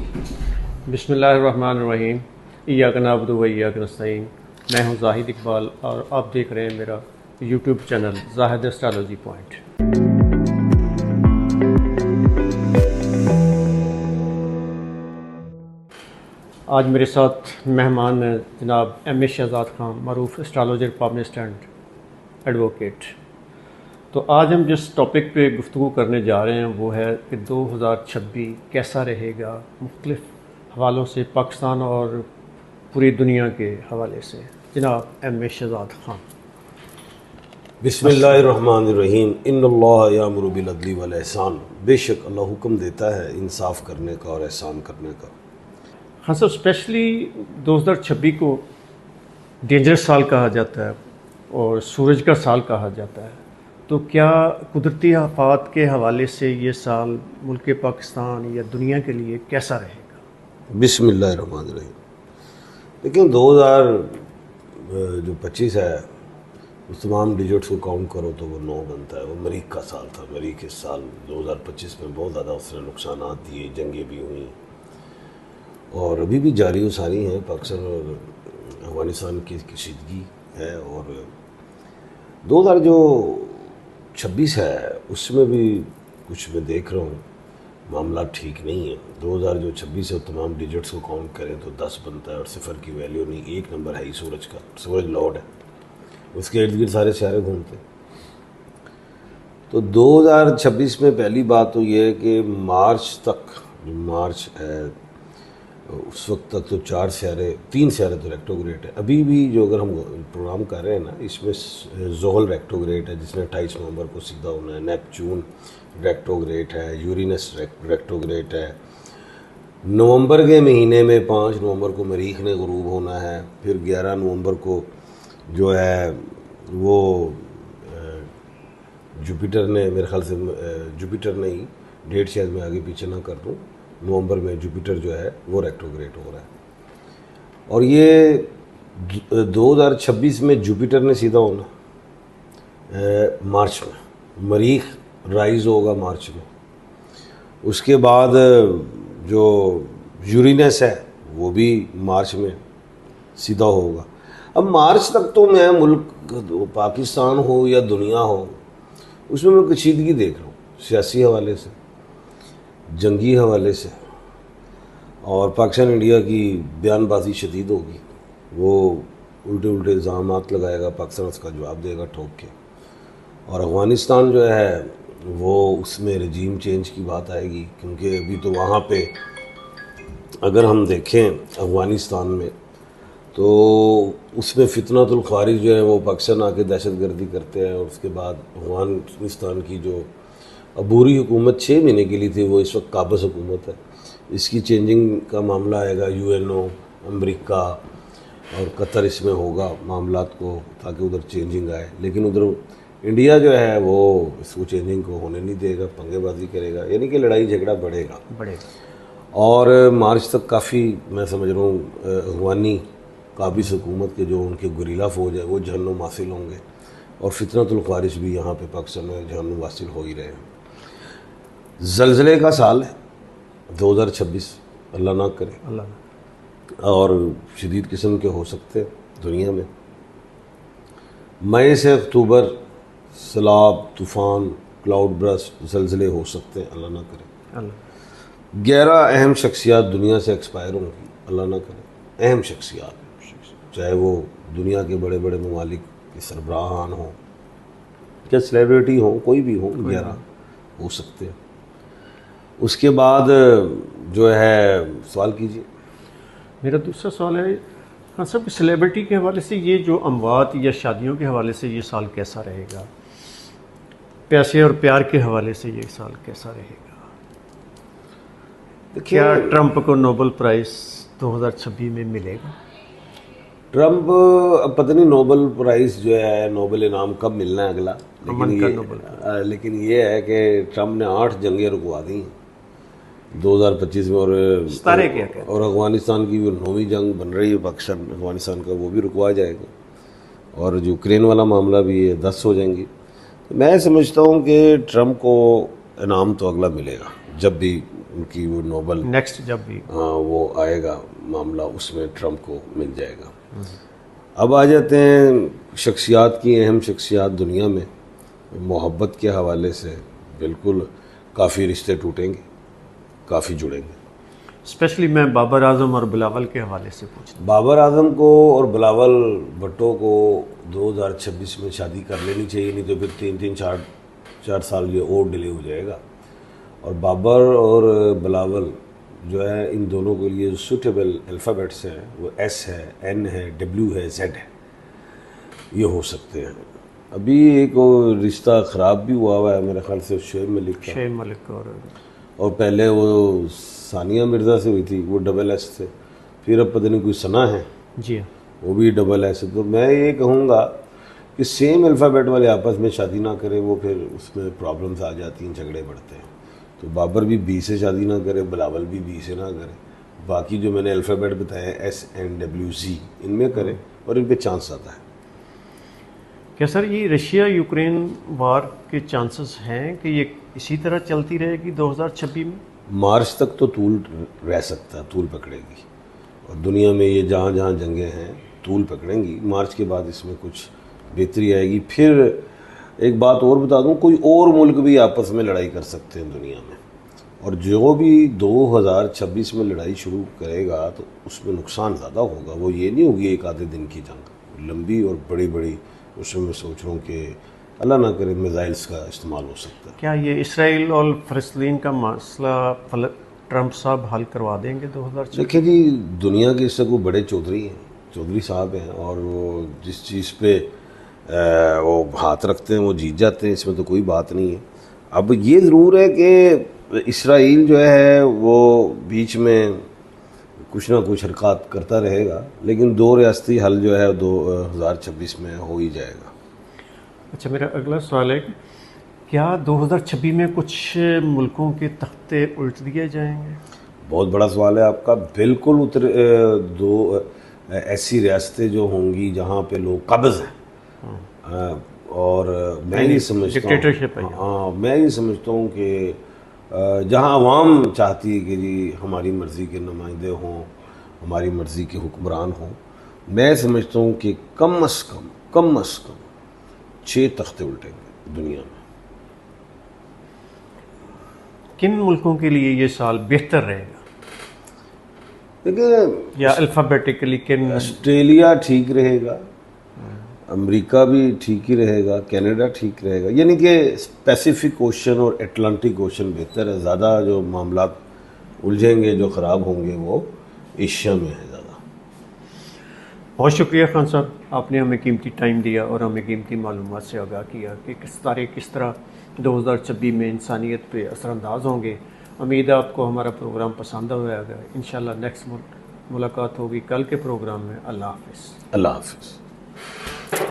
बिस्मिल्लाहिर्रहमानिर्रहीम। इय्याक नअबुदु व इय्याक नस्तईन। मैं हूं जाहिद इकबाल और आप देख रहे हैं मेरा YouTube channel Zahid astrology point. आज मेरे साथ मेहमान हैं जनाब एम ए शहजाद खान, मरूफ एस्ट्रोलॉजर, पब्लिसिस्ट एंड एडवोकेट। तो आज हम जिस टॉपिक पे गुफ्तगू करने जा रहे हैं वो है कि 2026 कैसा रहेगा, मुख्तलिफ हवालों से, पाकिस्तान और पूरी दुनिया के हवाले से। जनाब एम ए शहजाद खान। बिस्मिल्लाहिर्रहमानिर्रहीम। इन्नल्लाह यामुरु बिल अदली वल एहसान। बेशक अल्लाह हुक्म देता है इंसाफ करने का और एहसान करने का। हाँ सर, स्पेशली 2026 को डेंजरस साल कहा जाता है और सूरज का साल कहा जाता है। तो क्या कुदरती आफात के हवाले से ये साल मुल्क पाकिस्तान या दुनिया के लिए कैसा रहेगा? बिस्मिल्लाहिर्रहमानिर्रहीम। लेकिन 2025 है, उस तमाम डिजिट्स को काउंट करो तो वो 9 बनता है। वो मरीख का साल था। मरीख इस साल 2025 में बहुत ज़्यादा उसने नुकसान दिए, जंगें भी हुई और अभी भी जारी व सारी हैं। पाकिस्तान और अफगानिस्तान की कशीदगी है और 2026 है उसमें भी कुछ मैं देख रहा हूँ मामला ठीक नहीं है। 2026 है, तमाम डिजिट्स को काउंट करें तो 10 बनता है और सिफर की वैल्यू नहीं। एक नंबर है ही सूरज का। सूरज लॉर्ड है, उसके इर्द गिर्द सारे सितारे घूमते। तो 2026 में पहली बात तो ये है कि मार्च तक, जो मार्च है उस वक्त तक तो 3 सितारे तो रेक्टोग्रेट है। अभी भी जो अगर हम प्रोग्राम कर रहे हैं ना, इसमें ज़ोहल रेक्टोग्रेट है जिसने 28 नवंबर को सीधा होना है। नेपच्यून रेक्टोग्रेट है, यूरेनस रेक्टोग्रेट है। नवंबर के महीने में 5 नवंबर को मरीख ने गुरूब होना है। फिर 11 नवंबर को जो है वो जुपिटर ने, मेरे ख्याल से जुपिटर ने ही, डेट शायद मैं आगे पीछे ना कर दूँ, नवंबर में जुपिटर जो है वो रेक्टोग्रेट हो रहा है। और ये 2026 में जुपिटर ने सीधा होना मार्च में। मरीख राइज होगा मार्च में। उसके बाद जो यूरेनस है वो भी मार्च में सीधा होगा। अब मार्च तक तो मैं मुल्क, पाकिस्तान हो या दुनिया हो, उसमें मैं कशीदगी देख रहा हूँ, सियासी हवाले से, जंगी हवाले से। और पाकिस्तान इंडिया की बयानबाजी शदीद होगी। वो उल्टे उल्टे इल्ज़ामात लगाएगा, पाकिस्तान उसका जवाब देगा ठोक के। और अफ़गानिस्तान जो है वो उसमें रजीम चेंज की बात आएगी, क्योंकि अभी तो वहाँ पे अगर हम देखें अफ़गानिस्तान में तो उसमें फितनातुल ख़ारिज जो है वो पाकिस्तान आके दहशतगर्दी करते हैं। और उसके बाद अफ़गानिस्तान की जो अबूरी हुकूमत 6 महीने के लिए थी वो इस वक्त काबज़ हुकूमत है। इसकी चेंजिंग का मामला आएगा। यूएनओ, अमेरिका और कतर इसमें होगा मामलात को, ताकि उधर चेंजिंग आए। लेकिन उधर इंडिया जो है वो इसको चेंजिंग को होने नहीं देगा, पंगेबाजी करेगा, यानी कि लड़ाई झगड़ा बढ़ेगा। और मार्च तक काफ़ी, मैं समझ रहा हूँ, अफ़गानी काबिज़ हुकूमत के जो उनके गुरीला फ़ौज है वो जहन्नुम हासिल होंगे। और फितनतुल ख़ारिज भी यहाँ पे पाकिस्तान में जहन्नुम हासिल हो ही रहे हैं। ज़लज़ले का साल है 2026, अल्लाह ना करे, अल्लाह। और शदीद किस्म के हो सकते हैं दुनिया में। मई से अक्टूबर सैलाब, तूफ़ान, क्लाउड बर्स्ट, ज़लज़ले हो सकते हैं, अल्लाह ना करे, अल्लाह। 11 अहम शख्सियात दुनिया से एक्सपायर होंगी, अल्लाह ना करे। अहम शख्सियात, चाहे वो दुनिया के बड़े बड़े ममालिक के सरबराहान हों या सेलिब्रिटी हों, कोई भी हो, 11 हो सकते हैं। उसके बाद जो है सवाल कीजिए। मेरा दूसरा सवाल है, हाँ सब सेलिब्रिटी के हवाले से, ये जो अमवात या शादियों के हवाले से ये साल कैसा रहेगा? पैसे और प्यार के हवाले से ये साल कैसा रहेगा? क्या ट्रंप को नोबेल प्राइज़ 2026 में मिलेगा? ट्रंप, अब पता नहीं नोबेल प्राइज़ जो है, नोबेल इनाम कब मिलना है अगला। लेकिन ये है कि ट्रंप ने 8 जंगें रुकवा दी 2025 में। और अफ़गानिस्तान की जो 9वीं जंग बन रही है पाकिस्तान अफ़गानिस्तान का, वो भी रुकवा जाएगा। और जो यूक्रेन वाला मामला भी है, 10 हो जाएंगी। तो मैं समझता हूँ कि ट्रंप को इनाम तो अगला मिलेगा, जब भी उनकी वो नोबल नेक्स्ट जब भी वो आएगा मामला, उसमें ट्रंप को मिल जाएगा। अब आ जाते हैं शख्सियात की, अहम शख्सियात दुनिया में। मोहब्बत के हवाले से बिल्कुल काफ़ी रिश्ते टूटेंगे, काफ़ी जुड़ेंगे। स्पेशली मैं बाबर आजम और बिलावल के हवाले से पूछता बाबर आजम को और बिलावल भुट्टो को 2026 में शादी कर लेनी चाहिए, नहीं तो फिर 3-4 साल ये और डिले हो जाएगा। और बाबर और बिलावल जो है, इन दोनों के लिए सूटेबल अल्फ़ाबेट्स हैं वो S है, N है, W है, Z है, ये हो सकते हैं। अभी एक रिश्ता ख़राब भी हुआ है मेरे ख्याल से शोएब मलिक का, शेख मलिक और पहले वो सानिया मिर्ज़ा से हुई थी, वो SS थे। फिर अब पता नहीं कोई सना है, जी हाँ। वो भी SS है। तो मैं ये कहूँगा कि सेम अल्फ़ाबेट वाले आपस में शादी ना करें, वो फिर उसमें प्रॉब्लम्स आ जाती हैं, झगड़े बढ़ते हैं। तो बाबर भी B से शादी ना करे, बिलावल भी B से ना करे, बाकी जो मैंने अल्फ़ाबेट बताए S, N, W, Z इनमें करें, और इन पे चांस आता है। क्या सर ये रशिया यूक्रेन वार के चांसेस हैं कि ये इसी तरह चलती रहेगी 2026 में? मार्च तक तो तूल रह सकता है, तूल पकड़ेगी, और दुनिया में ये जहाँ जहाँ जंगें हैं तूल पकड़ेंगी। मार्च के बाद इसमें कुछ बेहतरी आएगी। फिर एक बात और बता दूं, कोई और मुल्क भी आपस में लड़ाई कर सकते हैं दुनिया में, और जो भी 2026 में लड़ाई शुरू करेगा तो उसमें नुकसान ज़्यादा होगा। वो ये नहीं होगी एक आधे दिन की जंग, लंबी और बड़ी बड़ी। उसमें मैं सोच रहा हूँ कि अल्लाह ना करे मिज़ाइल्स का इस्तेमाल हो सकता है। क्या ये इसराइल और फ़लस्तीन का मसला ट्रंप साहब हल करवा देंगे 2026? देखिए जी, दुनिया के इससे कोई बड़े चौधरी हैं, चौधरी साहब हैं, और वो जिस चीज़ पे वो हाथ रखते हैं वो जीत जाते हैं, इसमें तो कोई बात नहीं है। अब ये ज़रूर है कि इसराइल जो है वो बीच में कुछ ना कुछ हरकत करता रहेगा, लेकिन 2 रियासती हल जो है 2026 में हो ही जाएगा। अच्छा, मेरा अगला सवाल है कि क्या 2026 में कुछ मुल्कों के तख्ते उल्ट दिए जाएंगे? बहुत बड़ा सवाल है आपका। बिल्कुल दो ऐसी रियासतें जो होंगी जहाँ पे लोग कब्ज़ हैं, और मैं ये समझता हूँ, डिक्टेटरशिप है। हाँ, मैं ये समझता हूँ कि जहाँ अवाम चाहती है कि जी हमारी मर्ज़ी के नुमाइंदे हों, हमारी मर्ज़ी के हुक्मरान हों, मैं समझता हूँ कि कम अज़ कम 6 तख्ते उल्टेंगे दुनिया में। किन मुल्कों के लिए ये साल बेहतर रहेगा, देखिए या अल्फ़ाबेटिकली किन? ऑस्ट्रेलिया ठीक रहेगा, अमेरिका भी ठीक ही रहेगा, कनाडा ठीक रहेगा, यानी कि पैसिफिक ओशन और अटलांटिक ओशन बेहतर है। ज़्यादा जो मामला उलझेंगे, जो ख़राब होंगे, वो एशिया में है ज़्यादा। बहुत शुक्रिया खान साहब, आपने हमें कीमती टाइम दिया और हमें कीमती मालूमात से आगाह किया कि किस तरह 2026 में इंसानियत पे असरअंदाज होंगे। उम्मीद है आपको हमारा प्रोग्राम पसंद आया होगा। इंशाल्लाह नेक्स्ट मुलाकात होगी कल के प्रोग्राम में। अल्लाह हाफ़िज़। अल्लाह हाफ़िज़।